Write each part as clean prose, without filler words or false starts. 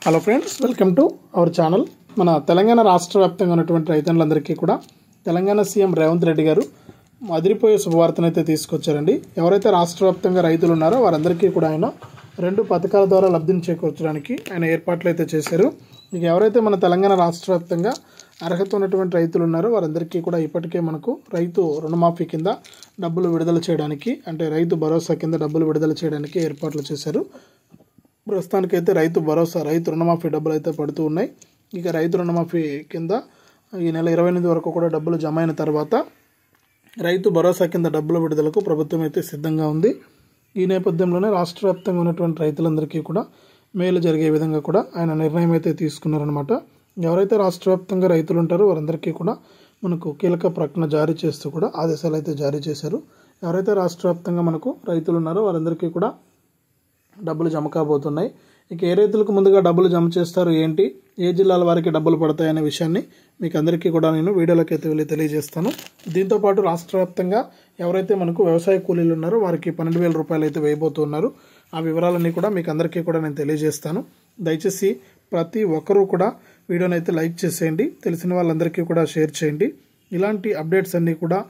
Hello friends, welcome to our channel. మన తెలంగాణ రాష్ట్ర వ్యాప్తంగా ఉన్నటువంటి రైతన్నులందరికీ కూడా తెలంగాణ సీఎం రేవంత్ రెడ్డి గారు అదిరిపోయే శుభవార్తను అయితే తీసుకొచ్చారండి. ఎవరైతే రాష్ట్ర వ్యాప్తంగా రైతులు ఉన్నారో వారందరికీ కూడా ఆయన 2 పథకాల ద్వారా లబ్ధిని చేకూర్చడానికి ఆయన ఏర్పాట్లు అయితే చేశారు. ఇక ఎవరైతే మన తెలంగాణ రాష్ట్ర వ్యాప్తంగా అర్హత ఉన్నటువంటి రైతులు ఉన్నారో వారందరికీ కూడా ఇప్పటికే మనకు రైతు రుణమాఫీ కింద డబ్బులు విడుదల చేయడానికి, అంటే రైతు భరోసా కింద డబ్బులు విడుదల చేయడానికి ఏర్పాట్లు చేశారు. ప్రస్తుతానికైతే రైతు భరోసా, రైతు రుణమాఫీ డబ్బులు అయితే పడుతూ ఉన్నాయి. ఇక రైతు రుణమాఫీ కింద ఈ నెల 28 వరకు కూడా డబ్బులు జమ అయిన తర్వాత రైతు భరోసా కింద డబ్బుల విడుదలకు ప్రభుత్వం అయితే సిద్ధంగా ఉంది. ఈ నేపథ్యంలోనే రాష్ట్ర వ్యాప్తంగా ఉన్నటువంటి రైతులందరికీ కూడా మేలు జరిగే విధంగా కూడా ఆయన నిర్ణయం అయితే తీసుకున్నారనమాట. ఎవరైతే రాష్ట్ర వ్యాప్తంగా రైతులు ఉంటారో వారందరికీ కూడా మనకు కీలక ప్రకటన జారీ చేస్తూ కూడా ఆదేశాలు అయితే జారీ చేశారు. ఎవరైతే రాష్ట్ర వ్యాప్తంగా మనకు రైతులు ఉన్నారో వారందరికీ కూడా డబ్బులు జమ కాబోతున్నాయి. ఇక ఏ రైతులకు ముందుగా డబ్బులు జమ చేస్తారు, ఏంటి, ఏ జిల్లాల వారికి డబ్బులు పడతాయనే విషయాన్ని మీకు అందరికీ కూడా నేను వీడియోలోకి అయితే వెళ్ళి తెలియజేస్తాను. దీంతోపాటు రాష్ట్ర వ్యాప్తంగా ఎవరైతే మనకు వ్యవసాయ కూలీలు ఉన్నారో వారికి 12,000 రూపాయలు అయితే వేయబోతున్నారు. ఆ వివరాలన్నీ కూడా మీకు అందరికీ కూడా నేను తెలియజేస్తాను. దయచేసి ప్రతి ఒక్కరూ కూడా వీడియోని అయితే లైక్ చేసేయండి, తెలిసిన వాళ్ళందరికీ కూడా షేర్ చేయండి. ఇలాంటి అప్డేట్స్ అన్నీ కూడా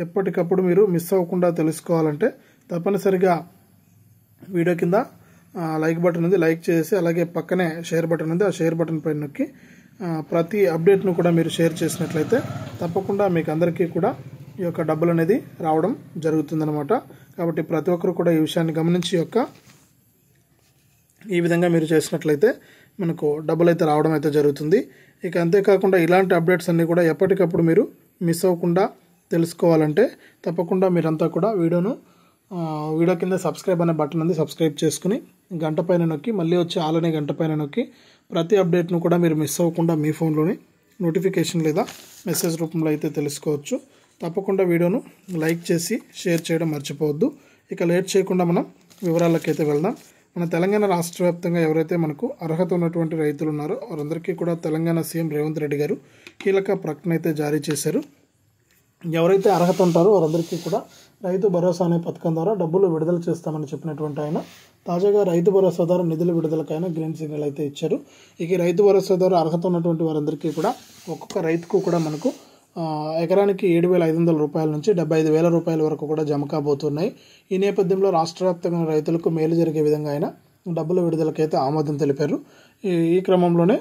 ఎప్పటికప్పుడు మీరు మిస్ అవ్వకుండా తెలుసుకోవాలంటే తప్పనిసరిగా వీడియో కింద లైక్ బటన్ ఉంది, లైక్ చేసి అలాగే పక్కనే షేర్ బటన్ ఉంది, ఆ షేర్ బటన్ పైన నొక్కి ప్రతి అప్డేట్ను కూడా మీరు షేర్ చేసినట్లయితే తప్పకుండా మీకు అందరికీ కూడా ఈ యొక్క డబ్బులు అనేది రావడం జరుగుతుందన్నమాట. కాబట్టి ప్రతి ఒక్కరు కూడా ఈ విషయాన్ని గమనించి ఈ విధంగా మీరు చేసినట్లయితే మనకు డబ్బులు అయితే రావడం అయితే జరుగుతుంది. ఇక అంతేకాకుండా ఇలాంటి అప్డేట్స్ అన్నీ కూడా ఎప్పటికప్పుడు మీరు మిస్ అవ్వకుండా తెలుసుకోవాలంటే తప్పకుండా మీరంతా కూడా వీడియో కింద సబ్స్క్రైబ్ అనే బటన్ ఉంది, సబ్స్క్రైబ్ చేసుకుని గంట పైన నొక్కి మళ్ళీ వచ్చి ఆల్ అనే గంట పైన నొక్కి ప్రతి అప్డేట్ను కూడా మీరు మిస్ అవ్వకుండా మీ ఫోన్లోనే నోటిఫికేషన్ లేదా మెసేజ్ రూపంలో అయితే తెలుసుకోవచ్చు. తప్పకుండా వీడియోను లైక్ చేసి షేర్ చేయడం మర్చిపోవద్దు. ఇక లేట్ చేయకుండా మనం వివరాలకైతే వెళ్దాం. మన తెలంగాణ రాష్ట్ర వ్యాప్తంగా ఎవరైతే మనకు అర్హత ఉన్నటువంటి రైతులు ఉన్నారో వారందరికీ కూడా తెలంగాణ సీఎం రేవంత్ రెడ్డి గారు కీలక ప్రకటన అయితే జారీ చేశారు. ఎవరైతే అర్హత ఉంటారో వారందరికీ కూడా రైతు భరోసా అనే పథకం ద్వారా డబ్బులు విడుదల చేస్తామని చెప్పినటువంటి ఆయన తాజాగా రైతు భరోసా ద్వారా నిధుల విడుదలకైనా గ్రీన్ సిగ్నల్ అయితే ఇచ్చారు. ఇక రైతు భరోసా ద్వారా అర్హత ఉన్నటువంటి వారందరికీ కూడా ఒక్కొక్క రైతుకు కూడా మనకు ఎకరానికి 7,500 రూపాయల నుంచి 75,000 రూపాయల వరకు కూడా జమ కాబోతున్నాయి. ఈ నేపథ్యంలో రాష్ట్ర వ్యాప్తంగా రైతులకు మేలు జరిగే విధంగా ఆయన డబ్బుల విడుదలకైతే ఆమోదం తెలిపారు. ఈ క్రమంలోనే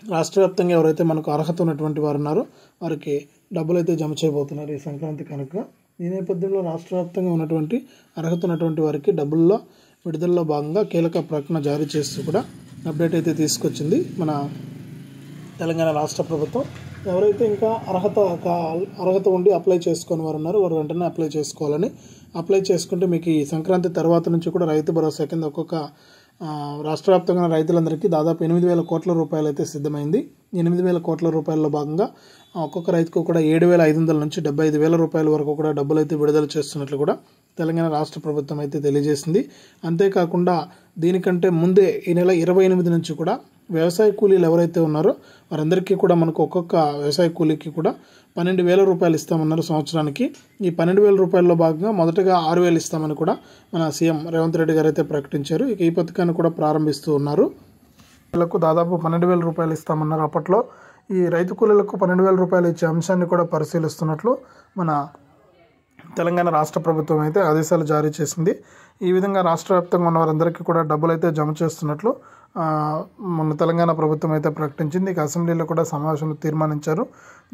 రాష్ట్ర వ్యాప్తంగా ఎవరైతే మనకు అర్హత ఉన్నటువంటి వారు ఉన్నారో వారికి డబ్బులు అయితే జమ చేయబోతున్నారు ఈ సంక్రాంతి కనుక. ఈ నేపథ్యంలో రాష్ట్ర వ్యాప్తంగా ఉన్నటువంటి అర్హత ఉన్నటువంటి వారికి డబ్బుల్లో విడుదలలో భాగంగా కీలక ప్రకటన జారీ చేస్తూ కూడా అప్డేట్ అయితే తీసుకొచ్చింది మన తెలంగాణ రాష్ట్ర ప్రభుత్వం. ఎవరైతే ఇంకా అర్హత ఉండి అప్లై చేసుకుని వారు ఉన్నారో వారు వెంటనే అప్లై చేసుకోవాలని, అప్లై చేసుకుంటే మీకు ఈ సంక్రాంతి తర్వాత నుంచి కూడా రైతు భరోసా కింద ఒక్కొక్క రాష్ట్ర వ్యాప్తంగా రైతులందరికీ దాదాపు 8,000 కోట్ల రూపాయలు అయితే సిద్ధమైంది. 8,000 కోట్ల రూపాయల్లో భాగంగా ఒక్కొక్క రైతుకు కూడా 7,500 నుంచి 75,000 రూపాయల వరకు కూడా డబ్బులు అయితే విడుదల చేస్తున్నట్లు కూడా తెలంగాణ రాష్ట్ర ప్రభుత్వం అయితే తెలియజేసింది. అంతేకాకుండా దీనికంటే ముందే ఈ నెల 28 నుంచి కూడా వ్యవసాయ కూలీలు ఎవరైతే ఉన్నారో వారందరికీ కూడా మనకు ఒక్కొక్క వ్యవసాయ కూలీకి కూడా 12,000 రూపాయలు ఇస్తామన్నారు సంవత్సరానికి. ఈ 12,000 రూపాయల్లో భాగంగా మొదటగా 6,000 ఇస్తామని కూడా మన సీఎం రేవంత్ రెడ్డి గారు అయితే ప్రకటించారు. ఇక ఈ పథకాన్ని కూడా ప్రారంభిస్తూ ఉన్నారు. వీళ్ళకు దాదాపు 12,000 రూపాయలు ఇస్తామన్నారు. అప్పట్లో ఈ రైతు కూలీలకు 12,000 రూపాయలు ఇచ్చే అంశాన్ని కూడా పరిశీలిస్తున్నట్లు మన తెలంగాణ రాష్ట్ర ప్రభుత్వం అయితే ఆదేశాలు జారీ చేసింది. ఈ విధంగా రాష్ట్ర వ్యాప్తంగా ఉన్న వారందరికీ కూడా డబ్బులు అయితే జమ చేస్తున్నట్లు మన తెలంగాణ ప్రభుత్వం అయితే ప్రకటించింది. ఇక అసెంబ్లీలో కూడా సమావేశంలో తీర్మానించారు.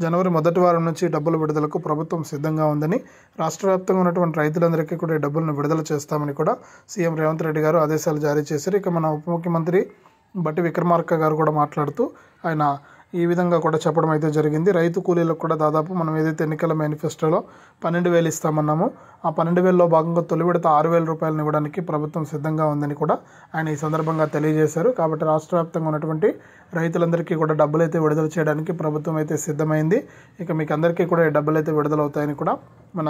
జనవరి మొదటి వారం నుంచి డబ్బుల విడుదలకు ప్రభుత్వం సిద్ధంగా ఉందని, రాష్ట్ర వ్యాప్తంగా ఉన్నటువంటి రైతులందరికీ కూడా ఈ డబ్బులను విడుదల చేస్తామని కూడా సీఎం రేవంత్ రెడ్డి గారు ఆదేశాలు జారీ చేశారు. ఇక మన ఉప ముఖ్యమంత్రి బట్టి విక్రమార్క గారు కూడా మాట్లాడుతూ ఆయన ఈ విధంగా కూడా చెప్పడం అయితే జరిగింది. రైతు కూలీలకు కూడా దాదాపు మనం ఏదైతే ఎన్నికల మేనిఫెస్టోలో 12,000 ఇస్తామన్నామో ఆ 12,000లో భాగంగా తొలి విడత 6,000 రూపాయలను ఇవ్వడానికి ప్రభుత్వం సిద్ధంగా ఉందని కూడా ఆయన ఈ సందర్భంగా తెలియజేశారు. కాబట్టి రాష్ట్ర వ్యాప్తంగా ఉన్నటువంటి రైతులందరికీ కూడా డబ్బులు అయితే విడుదల చేయడానికి ప్రభుత్వం అయితే సిద్ధమైంది. ఇక మీకు అందరికీ కూడా ఈ డబ్బులు అయితే విడుదలవుతాయని కూడా మన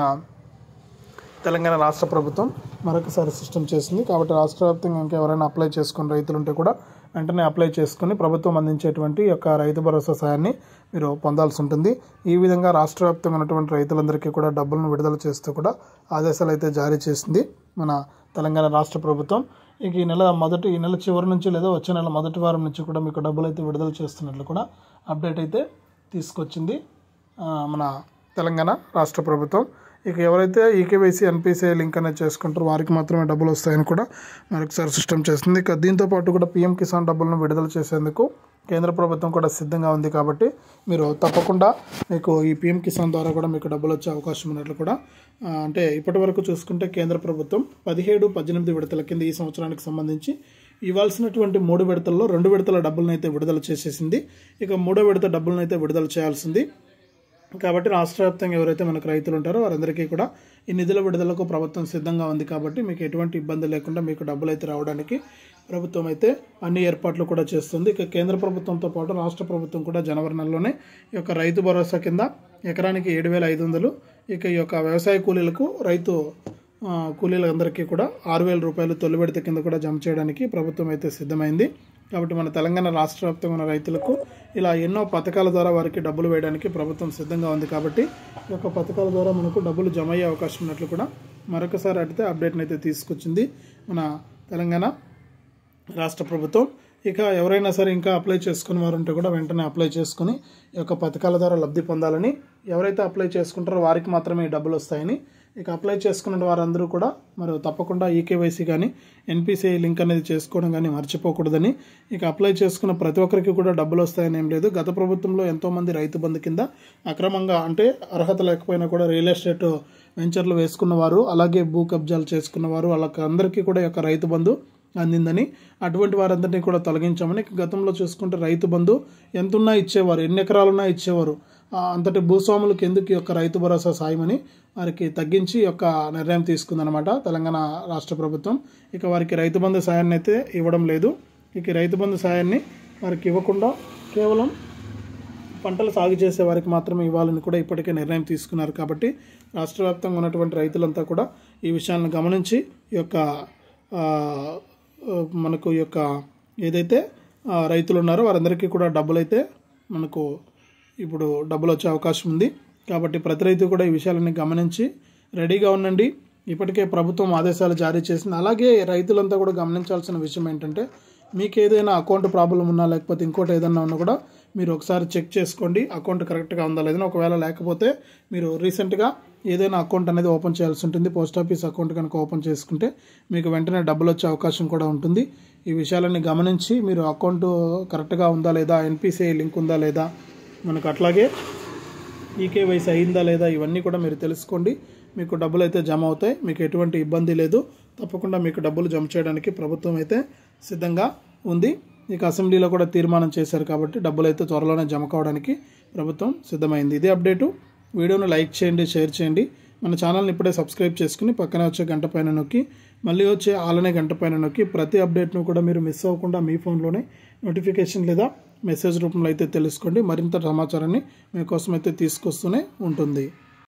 తెలంగాణ రాష్ట్ర ప్రభుత్వం మరొకసారి సిస్టమ్ చేసింది. కాబట్టి రాష్ట్ర వ్యాప్తంగా ఇంకా ఎవరైనా అప్లై చేసుకుని రైతులు ఉంటే కూడా వెంటనే అప్లై చేసుకుని ప్రభుత్వం అందించేటువంటి యొక్క రైతు భరోసా సాయాన్ని మీరు పొందాల్సి ఉంటుంది. ఈ విధంగా రాష్ట్ర వ్యాప్తంగా ఉన్నటువంటి రైతులందరికీ కూడా డబ్బులను విడుదల చేస్తూ కూడా ఆదేశాలు అయితే జారీ చేసింది మన తెలంగాణ రాష్ట్ర ప్రభుత్వం. ఇక ఈ నెల చివరి నుంచి లేదా వచ్చే నెల మొదటి వారం నుంచి కూడా మీకు డబ్బులు అయితే విడుదల చేస్తున్నట్లు కూడా అప్డేట్ అయితే తీసుకొచ్చింది మన తెలంగాణ రాష్ట్ర ప్రభుత్వం. ఇక ఎవరైతే ఈకేవైసీ ఎన్పిసిఐ లింక్ అనేది చేసుకుంటారో వారికి మాత్రమే డబ్బులు వస్తాయని కూడా మరొకసారి సిస్టమ్ చేస్తుంది. ఇక దీంతో పాటు కూడా పీఎం కిసాన్ డబ్బులను విడుదల చేసేందుకు కేంద్ర ప్రభుత్వం కూడా సిద్ధంగా ఉంది. కాబట్టి మీరు తప్పకుండా మీకు ఈ పీఎం కిసాన్ ద్వారా కూడా మీకు డబ్బులు వచ్చే అవకాశం ఉన్నట్లు కూడా అంటే ఇప్పటి వరకు చూసుకుంటే కేంద్ర ప్రభుత్వం 17-18 విడతల కింద ఈ సంవత్సరానికి సంబంధించి ఇవ్వాల్సినటువంటి 3 విడతల్లో 2 విడతల డబ్బులను అయితే విడుదల చేసేసింది. ఇక 3వ విడత డబ్బులను అయితే విడుదల చేయాల్సింది. కాబట్టి రాష్ట్ర వ్యాప్తంగా ఎవరైతే మనకు రైతులు ఉంటారో వారందరికీ కూడా ఈ నిధుల విడుదలకు ప్రభుత్వం సిద్ధంగా ఉంది. కాబట్టి మీకు ఎటువంటి ఇబ్బంది లేకుండా మీకు డబ్బులు అయితే రావడానికి ప్రభుత్వం అయితే అన్ని ఏర్పాట్లు కూడా చేస్తుంది. ఇక కేంద్ర ప్రభుత్వంతో పాటు రాష్ట్ర ప్రభుత్వం కూడా జనవరి నెలలోనే ఈ యొక్క రైతు భరోసా కింద ఎకరానికి 7,500, ఇక ఈ యొక్క వ్యవసాయ కూలీలకు రైతు కూలీలందరికీ కూడా 6,000 రూపాయలు తొలి విడత కింద కూడా జమ చేయడానికి ప్రభుత్వం అయితే సిద్ధమైంది. కాబట్టి మన తెలంగాణ రాష్ట్ర వ్యాప్తంగా ఉన్న రైతులకు ఇలా ఎన్నో పథకాల ద్వారా వారికి డబ్బులు వేయడానికి ప్రభుత్వం సిద్ధంగా ఉంది. కాబట్టి ఈ యొక్క పథకాల ద్వారా మనకు డబ్బులు జమ అయ్యే అవకాశం ఉన్నట్లు కూడా మరొకసారి అయితే అప్డేట్ని అయితే తీసుకొచ్చింది మన తెలంగాణ రాష్ట్ర ప్రభుత్వం. ఇక ఎవరైనా సరే ఇంకా అప్లై చేసుకుని వారు ఉంటే కూడా వెంటనే అప్లై చేసుకుని ఈ యొక్క పథకాల ద్వారా లబ్ధి పొందాలని, ఎవరైతే అప్లై చేసుకుంటారో వారికి మాత్రమే ఈ డబ్బులు వస్తాయని, ఇక అప్లై చేసుకున్న వారందరూ కూడా మరి తప్పకుండా ఈకేవైసీ కానీ ఎన్పిసిఐ లింక్ అనేది చేసుకోవడం కానీ మర్చిపోకూడదని, ఇక అప్లై చేసుకున్న ప్రతి ఒక్కరికి కూడా డబ్బులు వస్తాయని ఏం లేదు. గత ప్రభుత్వంలో ఎంతోమంది రైతు బంధు కింద అక్రమంగా అంటే అర్హత లేకపోయినా కూడా రియల్ ఎస్టేట్ వెంచర్లు వేసుకున్నవారు, అలాగే భూ కబ్జాలు చేసుకున్నవారు, వాళ్ళకి అందరికీ కూడా ఈ యొక్క రైతు బంధు అందిందని, అటువంటి వారందరినీ కూడా తొలగించామని. గతంలో చూసుకుంటే రైతు బంధు ఎంతున్నా ఇచ్చేవారు, ఎన్ని ఎకరాలున్నా ఇచ్చేవారు. అంతటి భూస్వాములకు ఎందుకు ఈ యొక్క రైతు భరోసా సాయమని వారికి తగ్గించి యొక్క నిర్ణయం తీసుకుందనమాట తెలంగాణ రాష్ట్ర ప్రభుత్వం. ఇక వారికి రైతు బంధు సాయాన్ని అయితే ఇవ్వడం లేదు. ఇక రైతు బంధు సాయాన్ని వారికి ఇవ్వకుండా కేవలం పంటలు సాగు చేసే వారికి మాత్రమే ఇవ్వాలని కూడా ఇప్పటికే నిర్ణయం తీసుకున్నారు. కాబట్టి రాష్ట్ర వ్యాప్తంగా ఉన్నటువంటి రైతులంతా కూడా ఈ విషయాలను గమనించి ఈ యొక్క మనకు ఈ యొక్క ఏదైతే రైతులు ఉన్నారో వారందరికీ కూడా డబ్బులు అయితే మనకు ఇప్పుడు డబ్బులు వచ్చే అవకాశం ఉంది. కాబట్టి ప్రతి రైతు కూడా ఈ విషయాలన్నీ గమనించి రెడీగా ఉండండి. ఇప్పటికే ప్రభుత్వం ఆదేశాలు జారీ చేసింది. అలాగే రైతులంతా కూడా గమనించాల్సిన విషయం ఏంటంటే, మీకు ఏదైనా అకౌంట్ ప్రాబ్లం ఉన్నా లేకపోతే ఇంకోటి ఏదైనా ఉన్నా కూడా మీరు ఒకసారి చెక్ చేసుకోండి, అకౌంట్ కరెక్ట్గా ఉందా లేదని. ఒకవేళ లేకపోతే మీరు రీసెంట్గా ఏదైనా అకౌంట్ అనేది ఓపెన్ చేయాల్సి ఉంటుంది. పోస్ట్ ఆఫీస్ అకౌంట్ కనుక ఓపెన్ చేసుకుంటే మీకు వెంటనే డబ్బులు వచ్చే అవకాశం కూడా ఉంటుంది. ఈ విషయాలన్నీ గమనించి మీరు అకౌంట్ కరెక్ట్గా ఉందా లేదా, ఎన్పిసిఐ లింక్ ఉందా లేదా, మనకు అట్లాగే ఈకేవైసీ అయిందా లేదా, ఇవన్నీ కూడా మీరు తెలుసుకోండి. మీకు డబ్బులు అయితే జమ అవుతాయి, మీకు ఎటువంటి ఇబ్బంది లేదు. తప్పకుండా మీకు డబ్బులు జమ చేయడానికి ప్రభుత్వం అయితే సిద్ధంగా ఉంది. ఇక అసెంబ్లీలో కూడా తీర్మానం చేశారు. కాబట్టి డబ్బులు అయితే త్వరలోనే జమ కావడానికి ప్రభుత్వం సిద్ధమైంది. ఇదే అప్డేటు. వీడియోను లైక్ చేయండి, షేర్ చేయండి. మన ఛానల్ని ఇప్పుడే సబ్స్క్రైబ్ చేసుకుని పక్కనే వచ్చే గంట పైన నొక్కి మళ్ళీ వచ్చే ఆలనే గంట పైన నొక్కి ప్రతి అప్డేట్ను కూడా మీరు మిస్ అవ్వకుండా మీ ఫోన్లోనే నోటిఫికేషన్ లేదా మెసేజ్ రూపంలో అయితే తెలుసుకోండి. మరింత సమాచారాన్ని మీకోసం అయితే తీసుకొస్తూనే ఉంటుంది.